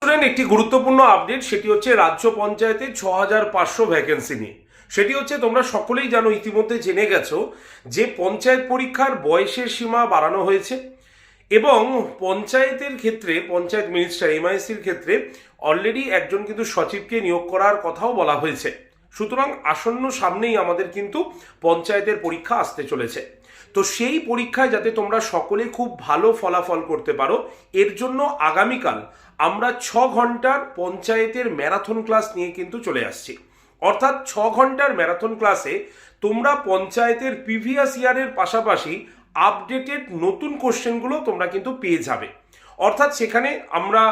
Student, একটি গুরুত্বপূর্ণ update, সেটি হচ্ছে রাজ্য পঞ্চায়েতে 6500 ভ্যাকেন্সি নিয়ে। সেটি হচ্ছে, তোমরা সকলেই জানো, ইতিমধ্যে জেনে গেছো যে পঞ্চায়েত পরীক্ষার বয়সের সীমা বাড়ানো হয়েছে এবং পঞ্চায়েতের ক্ষেত্রে পঞ্চায়েত মিনিস্টার এমআইসির ক্ষেত্রে অলরেডি একজন কিন্তু সচিবকে নিয়োগ করার কথাও বলা হয়েছে। সুতরাং আসন্ন সামনেই আমাদের কিন্তু পঞ্চায়েতের পরীক্ষা আসতে চলেছে। তো সেই পরীক্ষায় যাতে তোমরা সকলে খুব ভালো ফলাফল করতে পারো, এর জন্য আগামীকাল আমরা 6 ঘন্টার পঞ্চায়েতের ম্যারাথন ক্লাস নিয়ে কিন্তু চলে আসছি। অর্থাৎ 6 ঘন্টার ম্যারাথন ক্লাসে তোমরা পঞ্চায়েতের প্রিভিয়াস ইয়ারের পাশাপাশি আপডেটেড নতুন কোশ্চেনগুলো তোমরা কিন্তু পেয়ে যাবে। অর্থাৎ সেখানে আমরা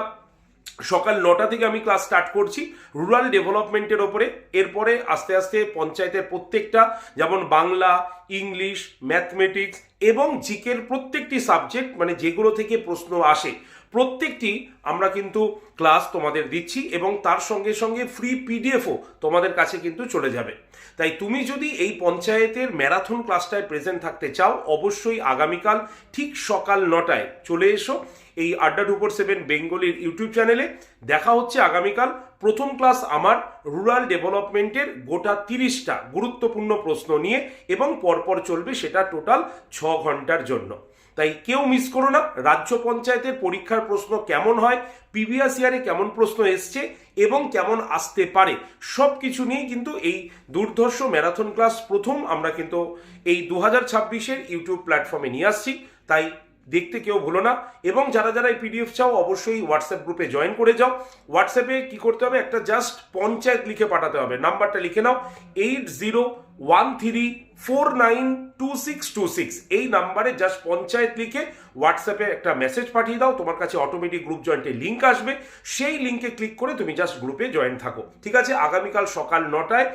সকাল 9টা থেকে আমি ক্লাস স্টার্ট করছি রুরাল ডেভেলপমেন্টের ওপরে। এরপরে আস্তে আস্তে পঞ্চায়েতের প্রত্যেকটা, যেমন বাংলা, ইংলিশ, ম্যাথমেটিক্স এবং জিকের প্রত্যেকটি সাবজেক্ট, মানে যেগুলো থেকে প্রশ্ন আসে প্রত্যেকটি আমরা কিন্তু ক্লাস তোমাদের দিচ্ছি এবং তার সঙ্গে সঙ্গে ফ্রি পিডিএফও তোমাদের কাছে কিন্তু চলে যাবে। তাই তুমি যদি এই পঞ্চায়েতের ম্যারাথন ক্লাসটায় প্রেজেন্ট থাকতে চাও, অবশ্যই আগামীকাল ঠিক সকাল 9টায় চলে এসো এই আড্ডা 247 বেঙ্গলির ইউটিউব চ্যানেলে। দেখা হচ্ছে আগামীকাল। প্রথম ক্লাস আমার রুরাল ডেভেলপমেন্টের গোটা 30টা গুরুত্বপূর্ণ প্রশ্ন নিয়ে এবং পরপর চলবে সেটা টোটাল 6 ঘন্টার জন্য। তাই কেউ মিস করো না। রাজ্য পঞ্চায়েতের পরীক্ষার প্রশ্ন কেমন হয়, প্রিভিয়াস ইয়ারে কেমন প্রশ্ন এসছে এবং কেমন আসতে পারে, সব কিছু নিয়ে কিন্তু এই দুর্ধর্ষ ম্যারাথন ক্লাস প্রথম আমরা কিন্তু এই 2026-এর ইউটিউব প্ল্যাটফর্মে নিয়ে আসছি। তাই দেখতে কেউ ভুলো না। এবং যারা যারা এই পিডিএফ চাও, অবশ্যই হোয়াটসঅ্যাপ গ্রুপে জয়েন করে যাও। হোয়াটসঅ্যাপে কি করতে হবে, একটা জাস্ট পঞ্চায়েত লিখে পাঠাতে হবে। নাম্বারটা লিখে নাও 8013492626। এই নাম্বারে জাস্ট পঞ্চায়েত লিখে হোয়াটসঅ্যাপে একটা মেসেজ পাঠিয়ে দাও। তোমার কাছে অটোমেটিক গ্রুপ জয়েন্টের লিঙ্ক আসবে। সেই লিঙ্কে ক্লিক করে তুমি জাস্ট গ্রুপে জয়েন থাকো। ঠিক আছে? আগামীকাল সকাল 9টায়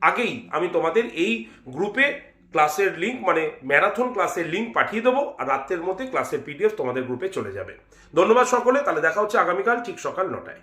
আগেই আমি তোমাদের এই গ্রুপে ক্লাসের লিঙ্ক, মানে ম্যারাথন ক্লাসের লিঙ্ক পাঠিয়ে দেবো, আর রাত্রের মধ্যে ক্লাসের পিডিএফ তোমাদের গ্রুপে চলে যাবে। ধন্যবাদ সকলে। তাহলে দেখা হচ্ছে আগামীকাল ঠিক সকাল 9টায়।